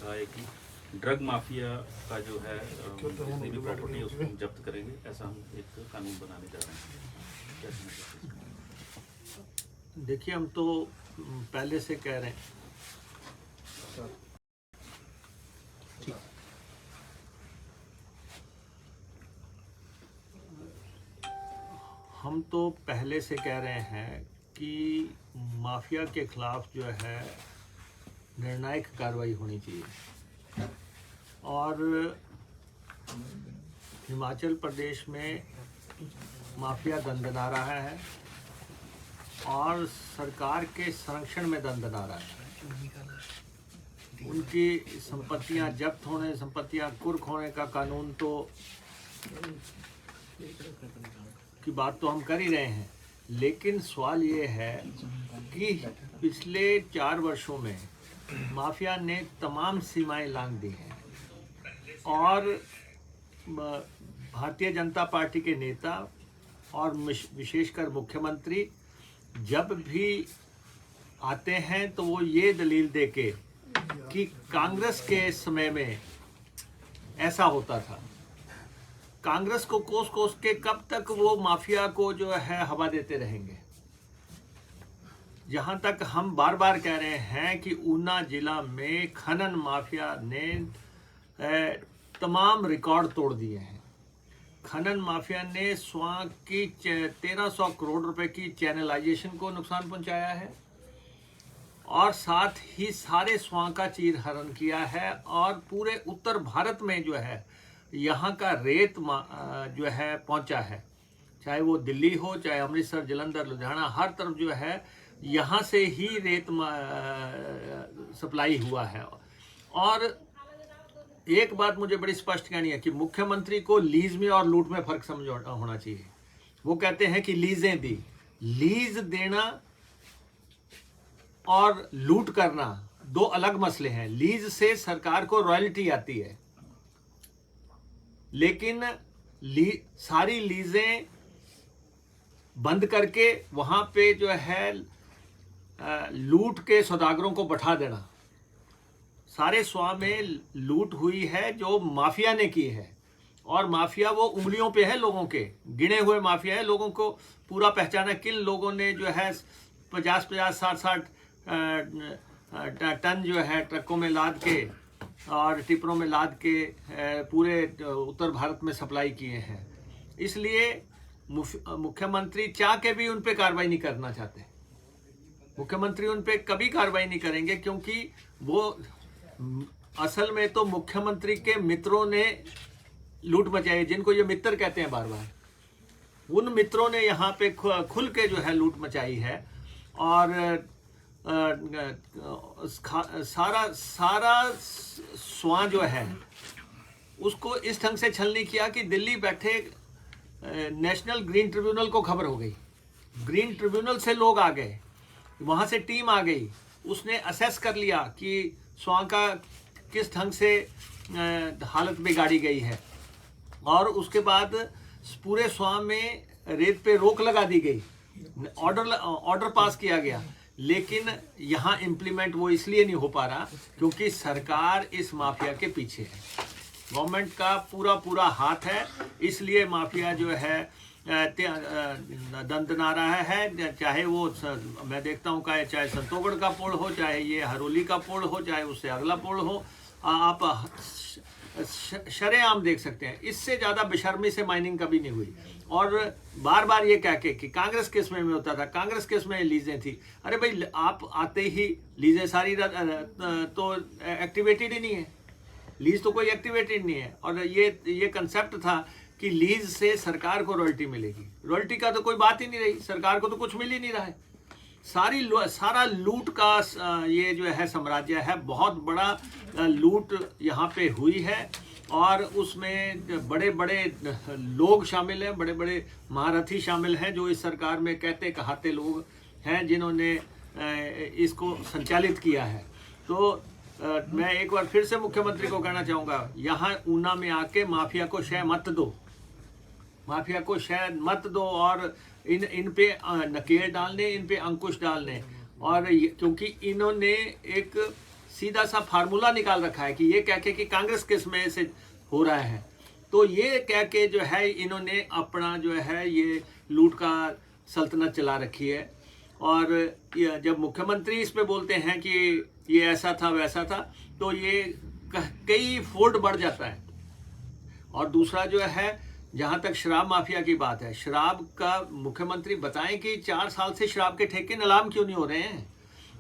कहा है कि ड्रग माफिया का जो है जितनी भी प्रॉपर्टी है उसको हम जब्त करेंगे, ऐसा हम एक कानून बनाने जा रहे हैं। क्या समझ सकते हैं? देखिए, हम तो पहले से कह रहे हैं कि माफिया के खिलाफ जो है निर्णायक कार्रवाई होनी चाहिए। और हिमाचल प्रदेश में माफिया दंदना रहा है और सरकार के संरक्षण में दंदना रहा है। उनकी संपत्तियां जब्त होने, संपत्तियां कुर्क होने का कानून तो की बात तो हम कर ही रहे हैं, लेकिन सवाल ये है कि पिछले 4 वर्षों में माफिया ने तमाम सीमाएं लांघ दी हैं और भारतीय जनता पार्टी के नेता और विशेषकर मुख्यमंत्री जब भी आते हैं तो वो ये दलील देके कि कांग्रेस के समय में ऐसा होता था। कांग्रेस को कोस कोस के कब तक वो माफिया को जो है हवा देते रहेंगे। जहां तक हम बार बार कह रहे हैं कि ऊना जिला में खनन माफिया ने तमाम रिकॉर्ड तोड़ दिए हैं। खनन माफिया ने स्वां की 1300 करोड़ रुपए की चैनलाइजेशन को नुकसान पहुंचाया है और साथ ही सारे स्वां का चीरहरण किया है और पूरे उत्तर भारत में जो है यहाँ का रेत जो है पहुंचा है, चाहे वो दिल्ली हो, चाहे अमृतसर, जलंधर, लुधियाना, हर तरफ जो है यहाँ से ही रेत सप्लाई हुआ है। और एक बात मुझे बड़ी स्पष्ट कहनी है कि मुख्यमंत्री को लीज में और लूट में फर्क समझ होना चाहिए। वो कहते हैं कि लीजें दी, लीज देना और लूट करना दो अलग मसले हैं। लीज से सरकार को रॉयल्टी आती है, लेकिन सारी लीजें बंद करके वहां पे जो है लूट के सौदागरों को बैठा देना। सारे स्वां में लूट हुई है जो माफिया ने की है, और माफिया वो उंगलियों पे है लोगों के, गिने हुए माफिया है। लोगों को पूरा पहचाना किन लोगों ने जो है 50-50, 60-60 टन जो है ट्रकों में लाद के और टिपरों में लाद के पूरे उत्तर भारत में सप्लाई किए हैं। इसलिए मुख्यमंत्री चाह के भी उन पे कार्रवाई नहीं करना चाहते। मुख्यमंत्री उन पे कभी कार्रवाई नहीं करेंगे, क्योंकि वो असल में तो मुख्यमंत्री के मित्रों ने लूट मचाई, जिनको ये मित्र कहते हैं बार बार। उन मित्रों ने यहाँ पे खुल के जो है लूट मचाई है और सारा स्वां जो है उसको इस ढंग से छलनी किया कि दिल्ली बैठे नेशनल ग्रीन ट्रिब्यूनल को खबर हो गई। ग्रीन ट्रिब्यूनल से लोग आ गए, वहाँ से टीम आ गई, उसने असेस कर लिया कि स्वां का किस ढंग से हालत बिगाड़ी गई है, और उसके बाद पूरे स्वां में रेत पे रोक लगा दी गई, ऑर्डर पास किया गया। लेकिन यहाँ इम्प्लीमेंट वो इसलिए नहीं हो पा रहा क्योंकि सरकार इस माफिया के पीछे है, गवर्नमेंट का पूरा हाथ है। इसलिए माफिया जो है दंदना रहा है। चाहे वो मैं देखता हूँ चाहे संतोगढ़ का पुल हो, चाहे ये हरोली का पुल हो, चाहे उससे अगला पुल हो, आप शरेआम देख सकते हैं। इससे ज़्यादा बेशर्मी से माइनिंग कभी नहीं हुई। और बार बार ये कह के कि कांग्रेस के समय में होता था, कांग्रेस के समय लीजें थी। अरे भाई, आप आते ही लीजें सारी तो एक्टिवेटेड ही नहीं है, लीज तो कोई एक्टिवेटेड नहीं है। और ये कंसेप्ट था कि लीज से सरकार को रॉयल्टी मिलेगी। रॉयल्टी का तो कोई बात ही नहीं रही, सरकार को तो कुछ मिल ही नहीं रहा है। सारा लूट का ये जो है साम्राज्य है, बहुत बड़ा लूट यहाँ पे हुई है और उसमें बड़े बड़े लोग शामिल हैं, बड़े बड़े महारथी शामिल हैं, जो इस सरकार में कहते कहाते लोग हैं जिन्होंने इसको संचालित किया है। तो मैं एक बार फिर से मुख्यमंत्री को कहना चाहूँगा, यहाँ ऊना में आके माफिया को शय मत दो, माफिया को शय मत दो और इन पे नकेल डालने, इन पे अंकुश डालने। और क्योंकि इन्होंने एक सीधा सा फार्मूला निकाल रखा है कि ये कह के कि कांग्रेस किस में से हो रहा है, तो ये कह के जो है इन्होंने अपना जो है ये लूट का सल्तनत चला रखी है। और जब मुख्यमंत्री इस पे बोलते हैं कि ये ऐसा था वैसा था, तो ये कई फोल्ड बढ़ जाता है। और दूसरा जो है, जहाँ तक शराब माफिया की बात है, शराब का मुख्यमंत्री बताएं कि 4 साल से शराब के ठेके नीलाम क्यों नहीं हो रहे हैं।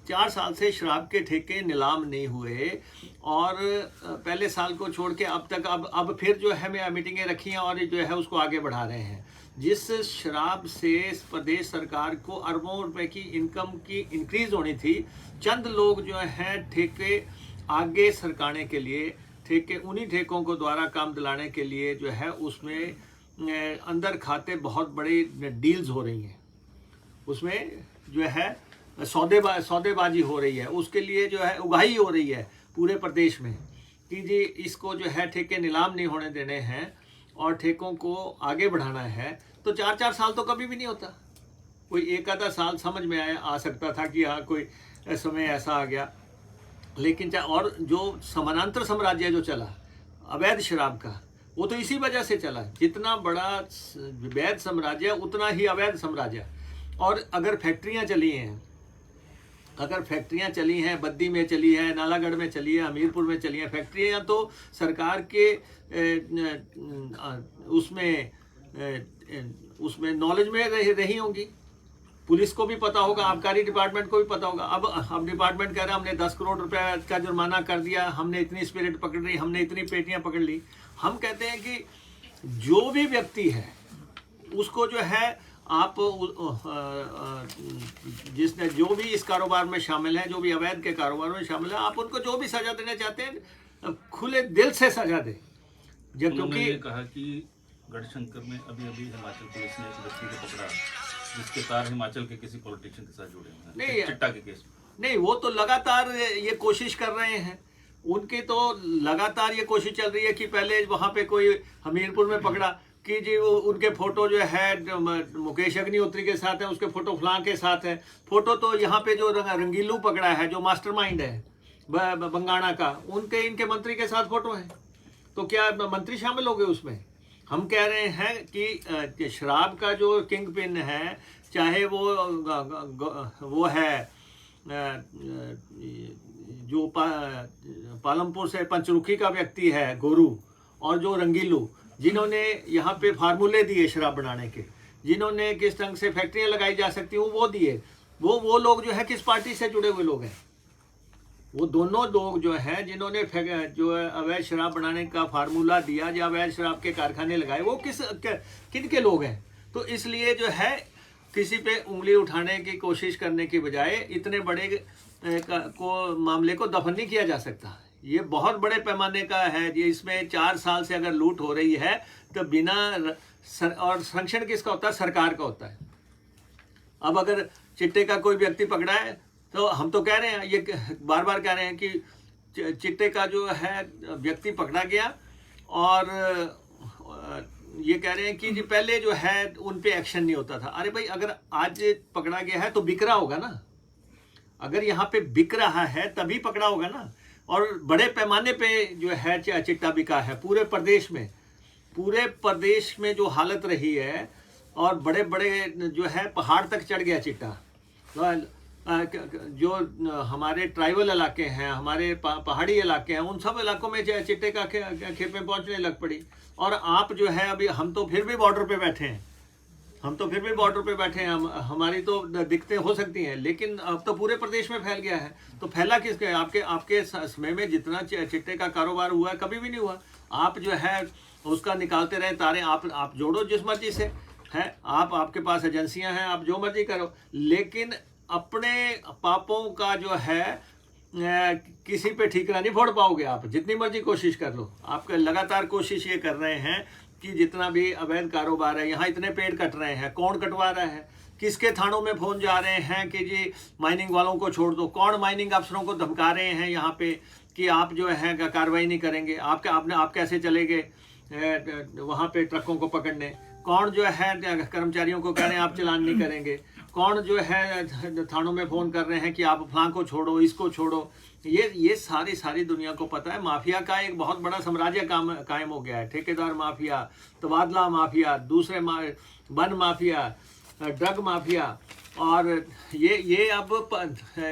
4 साल से शराब के ठेके नीलाम नहीं हुए, और पहले साल को छोड़ के अब तक अब फिर जो है मीटिंगें रखी हैं और जो है उसको आगे बढ़ा रहे हैं। जिस शराब से प्रदेश सरकार को अरबों रुपए की इनकम की इंक्रीज होनी थी, चंद लोग जो है ठेके आगे सरकाने के लिए, ठेके उन्हीं ठेकों को द्वारा काम दिलाने के लिए जो है उसमें अंदर खाते बहुत बड़ी डील्स हो रही हैं, उसमें जो है सौदेबाजी हो रही है, उसके लिए जो है उगाही हो रही है पूरे प्रदेश में कि जी इसको जो है ठेके नीलाम नहीं होने देने हैं और ठेकों को आगे बढ़ाना है। तो 4-4 साल तो कभी भी नहीं होता, कोई एक आधा साल समझ में आ सकता था कि हाँ कोई समय ऐसा आ गया, लेकिन और जो समानांतर साम्राज्य जो चला अवैध शराब का, वो तो इसी वजह से चला। जितना बड़ा वैध साम्राज्य उतना ही अवैध साम्राज्य। और अगर फैक्ट्रियाँ चली हैं, बद्दी में चली है, नालागढ़ में चली है, हमीरपुर में चली है फैक्ट्रियाँ, तो सरकार के उसमें नॉलेज में रही होंगी, पुलिस को भी पता होगा, आबकारी डिपार्टमेंट को भी पता होगा। अब डिपार्टमेंट कह रहा है हमने 10 करोड़ रुपए का जुर्माना कर दिया, हमने इतनी स्पिरिट पकड़ ली, हमने इतनी पेटियां पकड़ ली। हम कहते हैं कि जो भी व्यक्ति है उसको जो है आप जिसने जो भी इस कारोबार में शामिल है, जो भी अवैध के कारोबार में शामिल है, आप उनको जो भी सजा देना चाहते हैं खुले दिल से सजा दें। क्योंकि ये कहा कि गढ़शंकर में अभी हिमाचल पुलिस ने एक व्यक्ति को पकड़ा जिसके तार हिमाचल के किसी पॉलिटिशियन के साथ जुड़े हुए हैं, नहीं चिट्टा के केस में। नहीं, वो तो लगातार ये कोशिश कर रहे हैं, उनकी तो लगातार ये कोशिश चल रही है कि पहले वहाँ पे कोई हमीरपुर में पकड़ा कि जी वो उनके फोटो जो है मुकेश अग्निहोत्री के साथ है, उसके फोटो फलां के साथ है। फोटो तो यहाँ पे जो रंगीलू पकड़ा है, जो मास्टरमाइंड है बंगाणा का, उनके इनके मंत्री के साथ फोटो है। तो क्या मंत्री शामिल हो गए उसमें? हम कह रहे हैं कि शराब का जो किंग पिन है, चाहे वो है जो पालमपुर से पंचरुखी का व्यक्ति है गोरू, और जो रंगीलू, जिन्होंने यहाँ पे फार्मूले दिए शराब बनाने के, जिन्होंने किस ढंग से फैक्ट्रियाँ लगाई जा सकती हूँ वो दिए, वो लोग जो है किस पार्टी से जुड़े हुए लोग हैं? वो दोनों लोग जो हैं जिन्होंने जो अवैध शराब बनाने का फार्मूला दिया या अवैध शराब के कारखाने लगाए, वो किन के लोग हैं? तो इसलिए जो है किसी पे उंगली उठाने की कोशिश करने की बजाय इतने बड़े मामले को दफन नहीं किया जा सकता। ये बहुत बड़े पैमाने का है। ये इसमें 4 साल से अगर लूट हो रही है तो बिना और संरक्षण किसका होता है? सरकार का होता है। अब अगर चिट्टे का कोई व्यक्ति पकड़ा है तो हम तो कह रहे हैं, ये बार बार कह रहे हैं कि चिट्टे का जो है व्यक्ति पकड़ा गया, और ये कह रहे हैं कि जी पहले जो है उन पे एक्शन नहीं होता था। अरे भाई, अगर आज पकड़ा गया है तो बिक रहा होगा ना, अगर यहाँ पे बिक रहा है तभी पकड़ा होगा ना। और बड़े पैमाने पे जो है चिट्टा बिका है पूरे प्रदेश में जो हालत रही है, और बड़े बड़े जो है पहाड़ तक चढ़ गया चिट्टा। जो हमारे ट्राइबल इलाके हैं, हमारे पहाड़ी इलाके हैं, उन सब इलाकों में चिट्टे का खेपें पहुंचने लग पड़ी। और आप जो है अभी हम तो फिर भी बॉर्डर पे बैठे हैं, हमारी तो दिक्कतें हो सकती हैं, लेकिन अब तो पूरे प्रदेश में फैल गया है। तो फैला किसके? आपके समय में जितना चिट्टे का कारोबार हुआ है कभी भी नहीं हुआ। आप जो है उसका निकालते रहे तारे, आप जोड़ो जिस मर्जी से है, आपके पास एजेंसियां हैं, आप जो मर्जी करो, लेकिन अपने पापों का जो है किसी पे ठीकरा नहीं फोड़ पाओगे आप, जितनी मर्जी कोशिश कर लो। आप लगातार कोशिश ये कर रहे हैं कि जितना भी अवैध कारोबार है, यहाँ इतने पेड़ कट रहे हैं, कौन कटवा रहा है? किसके थानों में फोन जा रहे हैं कि जी माइनिंग वालों को छोड़ दो? कौन माइनिंग अफसरों को धमका रहे हैं यहाँ पे कि आप जो है कार्रवाई नहीं करेंगे? आप कैसे चले गए वहाँ पे ट्रकों को पकड़ने? कौन जो है कर्मचारियों को कह रहे हैं आप चालान नहीं करेंगे? कौन जो है थानों में फ़ोन कर रहे हैं कि आप फलां को छोड़ो, इसको छोड़ो। ये सारी दुनिया को पता है। माफिया का एक बहुत बड़ा साम्राज्य कायम हो गया है। ठेकेदार माफिया, तबादला माफिया, दूसरे वन माफिया, ड्रग माफिया, और ये अब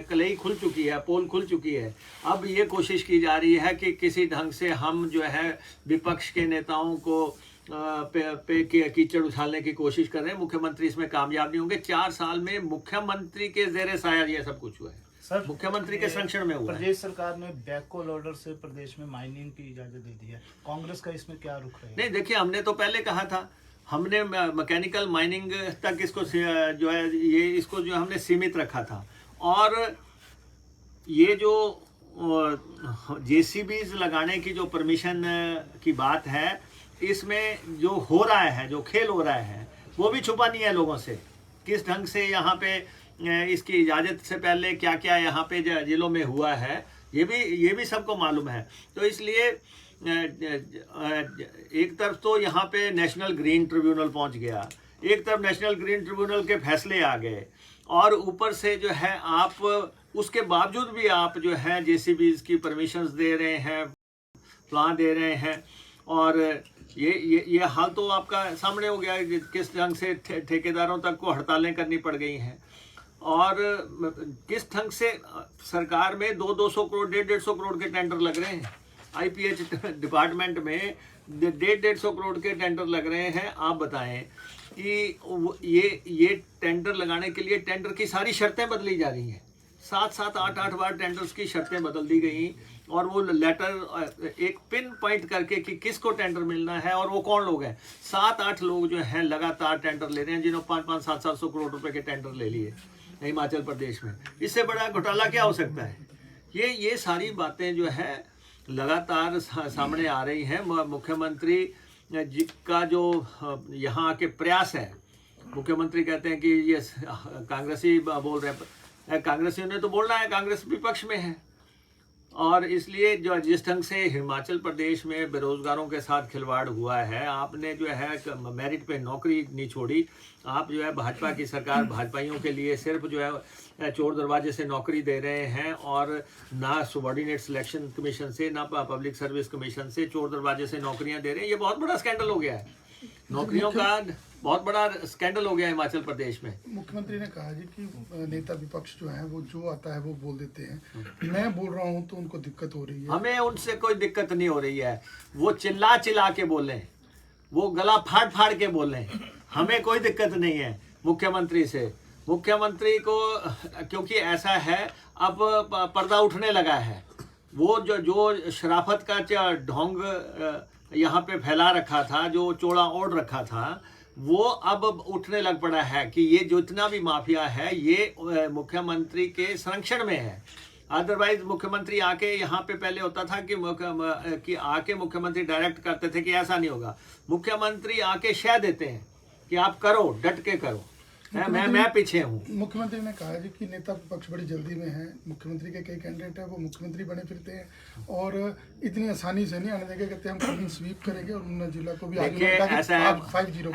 कलई खुल चुकी है, पोल खुल चुकी है। अब ये कोशिश की जा रही है कि किसी ढंग से हम जो है विपक्ष के नेताओं को पे कीचड़ उछालने की कोशिश कर रहे हैं। मुख्यमंत्री इसमें कामयाब नहीं होंगे। 4 साल में मुख्यमंत्री के जेरे साया ये सब कुछ हुआ है। सर, मुख्यमंत्री के संरक्षण में हुआ है। प्रदेश सरकार ने बैककॉल ऑर्डर से प्रदेश में माइनिंग की इजाजत दे दी है। कांग्रेस का इसमें क्या रुख है? नहीं, देखिए, हमने तो पहले कहा था, हमने मैकेनिकल माइनिंग तक इसको जो है इसको जो हमने सीमित रखा था। और ये जो जेसीबीज लगाने की जो परमिशन की बात है, इसमें जो हो रहा है, जो खेल हो रहा है, वो भी छुपा नहीं है लोगों से। किस ढंग से यहाँ पे इसकी इजाज़त से पहले क्या क्या यहाँ पे जिलों में हुआ है, ये भी सबको मालूम है। तो इसलिए एक तरफ तो यहाँ पे नेशनल ग्रीन ट्रिब्यूनल पहुँच गया, एक तरफ नेशनल ग्रीन ट्रिब्यूनल के फैसले आ गए, और ऊपर से जो है आप उसके बावजूद भी आप जो है जेसीबीज की परमिशंस दे रहे हैं, प्लान दे रहे हैं। और ये हाल तो आपका सामने हो गया है, किस ढंग से ठेकेदारों तक को हड़तालें करनी पड़ गई हैं, और किस ढंग से सरकार में 200 करोड़ 150 करोड़ के टेंडर लग रहे हैं। आईपीएच डिपार्टमेंट में 150 करोड़ के टेंडर लग रहे हैं। आप बताएं कि ये टेंडर लगाने के लिए टेंडर की सारी शर्तें बदली जा रही हैं। 7-7, 8-8 बार टेंडर्स की शर्तें बदल दी गई, और वो लेटर एक पिन पॉइंट करके कि किसको टेंडर मिलना है और वो कौन लोग हैं। 7-8 लोग जो हैं लगातार टेंडर ले रहे हैं, जिन्होंने 5-5, 700 करोड़ रुपए के टेंडर ले लिए हिमाचल प्रदेश में। इससे बड़ा घोटाला क्या हो सकता है? ये सारी बातें जो है लगातार सामने आ रही हैं। मुख्यमंत्री जी का जो यहाँ आके प्रयास है, मुख्यमंत्री कहते हैं कि ये कांग्रेसी बोल रहे हैं, कांग्रेसियों ने तो बोलना है, कांग्रेस विपक्ष में है। और इसलिए जो जिस ढंग से हिमाचल प्रदेश में बेरोजगारों के साथ खिलवाड़ हुआ है, आपने जो है मेरिट पे नौकरी नहीं छोड़ी। आप जो है भाजपा की सरकार भाजपाइयों के लिए सिर्फ जो है चोर दरवाजे से नौकरी दे रहे हैं, और ना सबॉर्डिनेट सिलेक्शन कमीशन से, ना पब्लिक सर्विस कमीशन से चोर दरवाजे से नौकरियां दे रहे हैं। ये बहुत बड़ा स्कैंडल हो गया है, नौकरियों का बहुत बड़ा स्कैंडल हो गया हिमाचल प्रदेश में। मुख्यमंत्री ने कहा जी कि नेता विपक्ष जो है वो जो आता है वो बोल देते हैं। मैं बोल रहा हूँ तो उनको दिक्कत हो रही है। हमें उनसे कोई दिक्कत नहीं हो रही है। वो चिल्ला के बोलें, वो गला फाड़ के बोलें, हमें कोई दिक्कत नहीं है मुख्यमंत्री से। मुख्यमंत्री को क्योंकि ऐसा है, अब पर्दा उठने लगा है। वो जो शराफत का ढोंग यहाँ पे फैला रखा था, जो चोड़ा ओढ़ रखा था, वो अब उठने लग पड़ा है कि ये जितना भी माफिया है ये मुख्यमंत्री के संरक्षण में है। अदरवाइज मुख्यमंत्री आके यहाँ पे पहले होता था कि आके मुख्यमंत्री डायरेक्ट करते थे कि ऐसा नहीं होगा। मुख्यमंत्री आके शह देते हैं कि आप करो, डट के करो, मैं पीछे हूँ। मुख्यमंत्री ने कहा जी कि नेता विपक्ष बड़ी जल्दी में है। मुख्यमंत्री के कई कैंडिडेट है, वो मुख्यमंत्री बने फिरते हैं, और इतनी आसानी से नहीं आने देंगे। कहते हैं हम क्लीन स्वीप करेंगे और उन जिला को भी आगे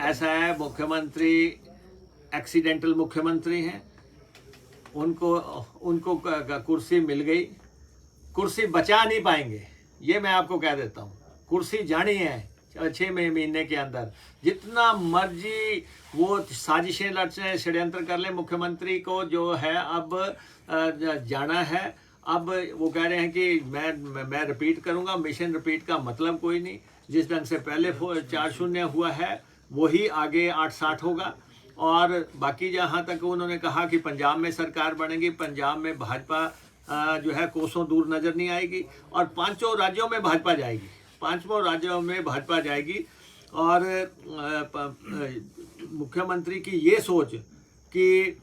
ऐसा है मुख्यमंत्री एक्सीडेंटल मुख्यमंत्री हैं। उनको कुर्सी मिल गई, कुर्सी बचा नहीं पाएंगे, ये मैं आपको कह देता हूँ। कुर्सी जानी है 6 महीने के अंदर। जितना मर्जी वो साजिशें लड़ने, षड्यंत्र कर ले, मुख्यमंत्री को जो है अब जाना है। अब वो कह रहे हैं कि मैं रिपीट करूंगा। मिशन रिपीट का मतलब कोई नहीं। जिस ढंग से पहले 4-0 हुआ है वही आगे 8-60 होगा। और बाकी जहाँ तक उन्होंने कहा कि पंजाब में सरकार बनेगी, पंजाब में भाजपा जो है कोसों दूर नजर नहीं आएगी, और 5 राज्यों में भाजपा जाएगी, 5 राज्यों में भाजपा जाएगी। और मुख्यमंत्री की ये सोच कि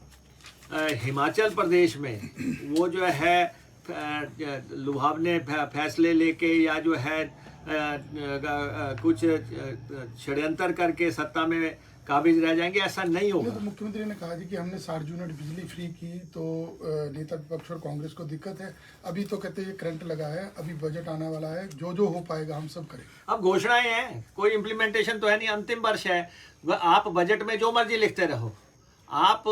हिमाचल प्रदेष में वो जो है लुभावने फैसले लेके या जो है कुछ षड्यंत्र करके सत्ता में काबिज रह जाएंगे, ऐसा नहीं होगा। तो मुख्यमंत्री ने कहा जी कि हमने 60 यूनिट बिजली फ्री की, तो नेता विपक्ष और कांग्रेस को दिक्कत है। अभी तो कहते हैं ये करंट लगा है, अभी बजट आने वाला है, जो हो पाएगा हम सब करेंगे। अब घोषणाएं हैं, कोई इम्प्लीमेंटेशन तो है नहीं। अंतिम वर्ष है, आप बजट में जो मर्जी लिखते रहो, आप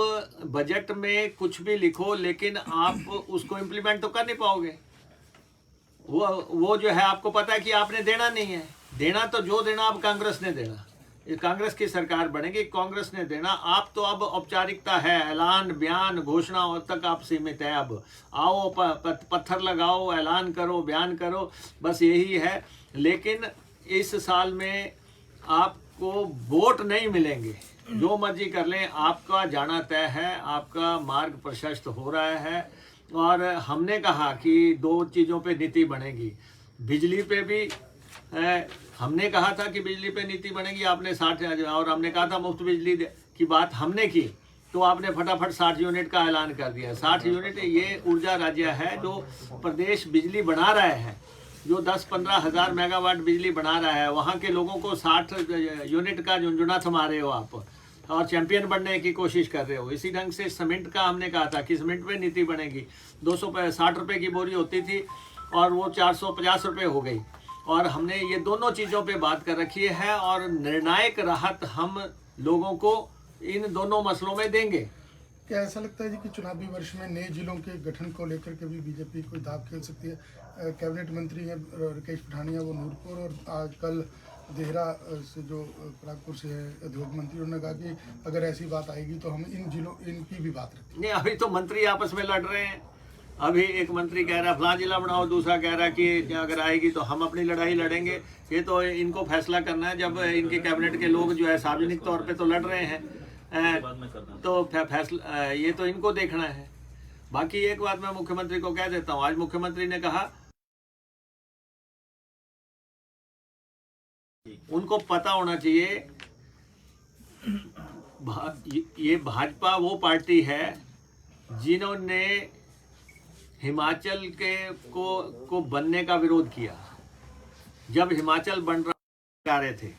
बजट में कुछ भी लिखो लेकिन आप उसको इम्प्लीमेंट तो कर नहीं पाओगे। वो जो है आपको पता है कि आपने देना नहीं है, देना तो जो देना अब कांग्रेस ने देना, ये कांग्रेस की सरकार बनेगी, कांग्रेस ने देना। आप तो अब औपचारिकता है, ऐलान बयान घोषणा तक आप सीमित है। अब आओ पत्थर लगाओ, ऐलान करो, बयान करो, बस यही है। लेकिन इस साल में आपको वोट नहीं मिलेंगे, जो मर्जी कर लें, आपका जाना तय है, आपका मार्ग प्रशस्त हो रहा है। और हमने कहा कि 2 चीज़ों पे नीति बनेगी, बिजली पे भी हमने कहा था कि बिजली पे नीति बनेगी, आपने 60, और हमने कहा था मुफ्त बिजली की बात हमने की, तो आपने फटाफट 60 यूनिट का ऐलान कर दिया। 60 यूनिट ये ऊर्जा राज्य है जो प्रदेश बिजली बना रहा है, जो 10-15 हज़ार मेगावाट बिजली बना रहा है, वहाँ के लोगों को 60 यूनिट का झुंझुना थमा रहे हो आप, और चैंपियन बनने की कोशिश कर रहे हो। इसी ढंग से सीमेंट का हमने कहा था कि सीमेंट पे नीति बनेगी। 260 रुपये की बोरी होती थी और वो 450 रुपये हो गई, और हमने ये दोनों चीज़ों पे बात कर रखी है, और निर्णायक राहत हम लोगों को इन दोनों मसलों में देंगे। क्या ऐसा लगता है जी कि चुनावी वर्ष में नए जिलों के गठन को लेकर के भी बीजेपी कोई दाव खेल सकती है? कैबिनेट मंत्री हैं राकेश पठानिया, वो नूरपुर, और आजकल देहरा से जो परागपुर से है उद्योग मंत्री, उन्होंने कहा कि अगर ऐसी बात आएगी तो हम इन जिलों इनकी भी बात रखें। नहीं, अभी तो मंत्री आपस में लड़ रहे हैं। अभी एक मंत्री कह रहा है फलां जिला बनाओ, दूसरा कह रहा है कि अगर आएगी तो हम अपनी लड़ाई लड़ेंगे। ये तो इनको फैसला करना है, जब इनके कैबिनेट के लोग जो है सार्वजनिक तौर पे तो लड़ रहे हैं, तो फैसला ये तो इनको देखना है। बाकी एक बात मैं मुख्यमंत्री को कह देता हूँ, आज मुख्यमंत्री ने कहा, उनको पता होना चाहिए ये भाजपा वो पार्टी है जिन्होंने हिमाचल के को बनने का विरोध किया। जब हिमाचल बन रहे थे,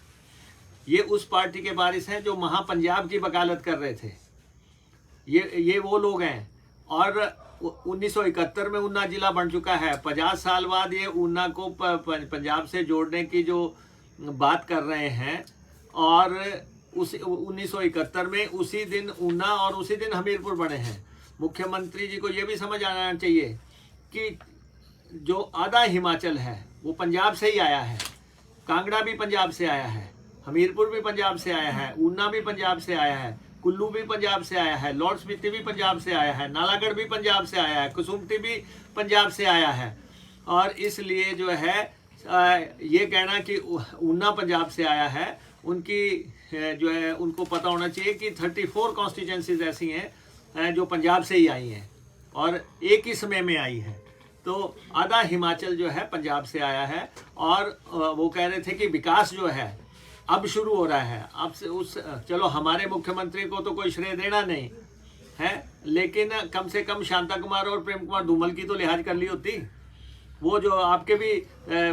ये उस पार्टी के वारिस हैं जो महापंजाब की वकालत कर रहे थे। ये वो लोग हैं, और 1971 में ऊना जिला बन चुका है। 50 साल बाद ये ऊना को पंजाब से जोड़ने की जो बात कर रहे हैं, और उस 1971 में उसी दिन ऊना और उसी दिन हमीरपुर बने हैं। मुख्यमंत्री जी को ये भी समझ आना चाहिए कि जो आधा हिमाचल है वो पंजाब से ही आया है, कांगड़ा भी पंजाब से आया है, हमीरपुर भी पंजाब से आया है, ऊना भी पंजाब से आया है, कुल्लू भी पंजाब से आया है, लाहौल स्पीति भी पंजाब से आया है, नालागढ़ भी पंजाब से आया है, कसुम्पटी भी पंजाब से आया है। और इसलिए जो है ये कहना कि ऊना पंजाब से आया है, उनकी जो है उनको पता होना चाहिए कि 34 कॉन्स्टिट्यूंसीज ऐसी हैं जो पंजाब से ही आई हैं और एक ही समय में आई हैं। तो आधा हिमाचल जो है पंजाब से आया है, और वो कह रहे थे कि विकास जो है अब शुरू हो रहा है। अब से उस चलो हमारे मुख्यमंत्री को तो कोई श्रेय देना नहीं है, लेकिन कम से कम शांता कुमार और प्रेम कुमार धूमल की तो लिहाज कर ली होती। वो जो आपके भी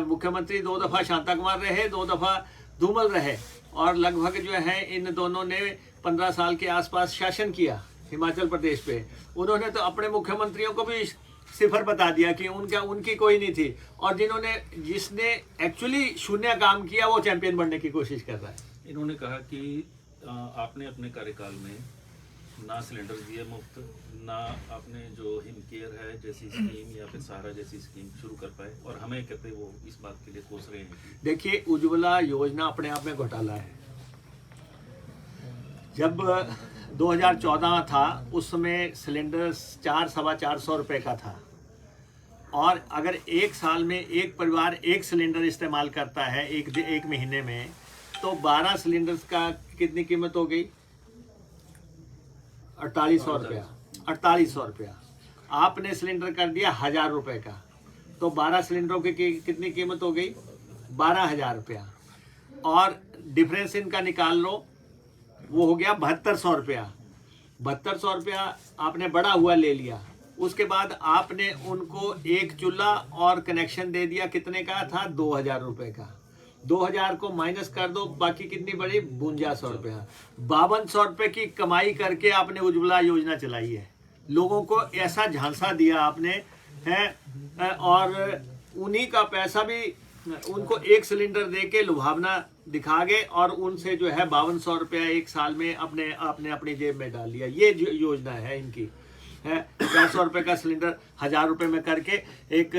मुख्यमंत्री 2 दफ़ा शांता कुमार रहे, 2 दफ़ा धूमल रहे, और लगभग जो है इन दोनों ने 15 साल के आसपास शासन किया हिमाचल प्रदेश पे। उन्होंने तो अपने मुख्यमंत्रियों को भी सिफर बता दिया कि उनकी कोई नहीं थी, और जिसने एक्चुअली शून्य काम किया वो चैंपियन बनने की कोशिश कर रहा है। इन्होंने कहा कि आपने अपने कार्यकाल में ना सिलेंडर दिए मुफ्त, ना आपने जो हिम केयर है जैसी स्कीम या फिर सहारा जैसी स्कीम शुरू कर पाए, और हमें कहते वो इस बात के लिए कोस रहे हैं। देखिए, उज्ज्वला योजना अपने आप में घोटाला है। जब 2014 था उस समय सिलेंडर 400-450 रुपये का था, और अगर एक साल में एक परिवार एक सिलेंडर इस्तेमाल करता है एक महीने में, तो 12 सिलेंडर्स का कितनी कीमत हो गई? 4800 रुपया। 4800 रुपया आपने सिलेंडर कर दिया 1000 रुपये का, तो 12 सिलेंडरों की कितनी कीमत हो गई? 12,000 रुपया। और डिफरेंस इनका निकाल लो, वो हो गया 7200 रुपया। 7200 रुपया आपने बड़ा हुआ ले लिया। उसके बाद आपने उनको एक चूल्हा और कनेक्शन दे दिया, कितने का था? 2000 रुपये का। 2000 को माइनस कर दो, बाकी कितनी बड़ी? 5200 रुपया। 5200 रुपये की कमाई करके आपने उज्ज्वला योजना चलाई है। लोगों को ऐसा झांसा दिया आपने है, और उन्हीं का पैसा भी उनको एक सिलेंडर दे के लुभावना दिखा गए और उनसे जो है 5200 रुपया एक साल में अपनी जेब में डाल लिया। ये योजना है इनकी, है 400 रुपये का सिलेंडर 1000 रुपये में करके एक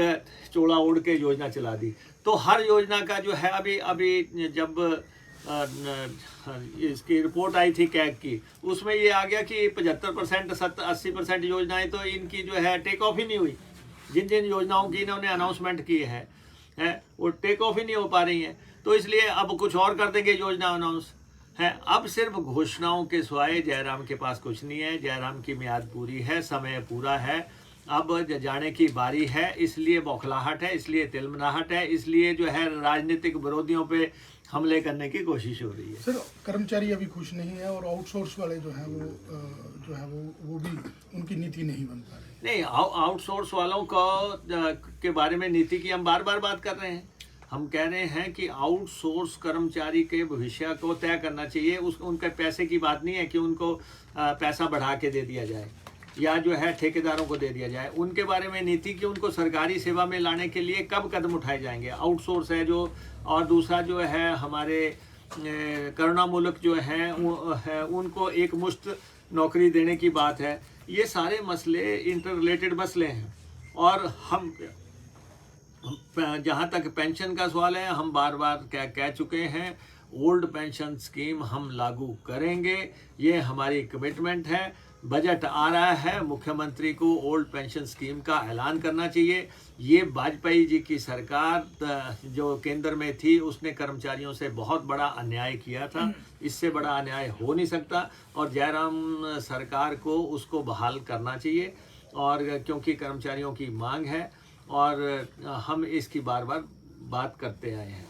चोला ओढ़ के योजना चला दी। तो हर योजना का जो है अभी जब इसकी रिपोर्ट आई थी कैग की, उसमें ये आ गया कि 75% 80% योजनाएं तो इनकी जो है टेक ऑफ ही नहीं हुई। जिन जिन योजनाओं की इन्होंने अनाउंसमेंट की है वो टेक ऑफ ही नहीं हो पा रही हैं। तो इसलिए अब कुछ और कर देंगे योजना अनाउंस है। अब सिर्फ घोषणाओं के सिवाय जयराम के पास कुछ नहीं है। जयराम की मियाद पूरी है, समय पूरा है, अब जाने की बारी है। इसलिए बौखलाहट है, इसलिए तिलमनाहट है, इसलिए जो है राजनीतिक विरोधियों पे हमले करने की कोशिश हो रही है। सर, कर्मचारी अभी खुश नहीं है और आउटसोर्स वाले जो है वो भी उनकी नीति नहीं बन पा रही। नहीं, आउटसोर्स वालों के बारे में नीति की हम बार बार बात कर रहे हैं। हम कह रहे हैं कि आउटसोर्स कर्मचारी के भविष्य को तय करना चाहिए। उनके पैसे की बात नहीं है कि उनको पैसा बढ़ा के दे दिया जाए या जो है ठेकेदारों को दे दिया जाए। उनके बारे में नीति कि उनको सरकारी सेवा में लाने के लिए कब कदम उठाए जाएंगे। आउटसोर्स है जो, और दूसरा जो है हमारे करुणामूलक जो है उनको एक मुश्त नौकरी देने की बात है। ये सारे मसले इंटर रिलेटेड मसले हैं। और हम जहाँ तक पेंशन का सवाल है, हम बार बार कह चुके हैं, ओल्ड पेंशन स्कीम हम लागू करेंगे, ये हमारी कमिटमेंट है। बजट आ रहा है, मुख्यमंत्री को ओल्ड पेंशन स्कीम का ऐलान करना चाहिए। ये वाजपेयी जी की सरकार जो केंद्र में थी, उसने कर्मचारियों से बहुत बड़ा अन्याय किया था। इससे बड़ा अन्याय हो नहीं सकता और जयराम सरकार को उसको बहाल करना चाहिए। और क्योंकि कर्मचारियों की मांग है और हम इसकी बार बार बात करते आए हैं।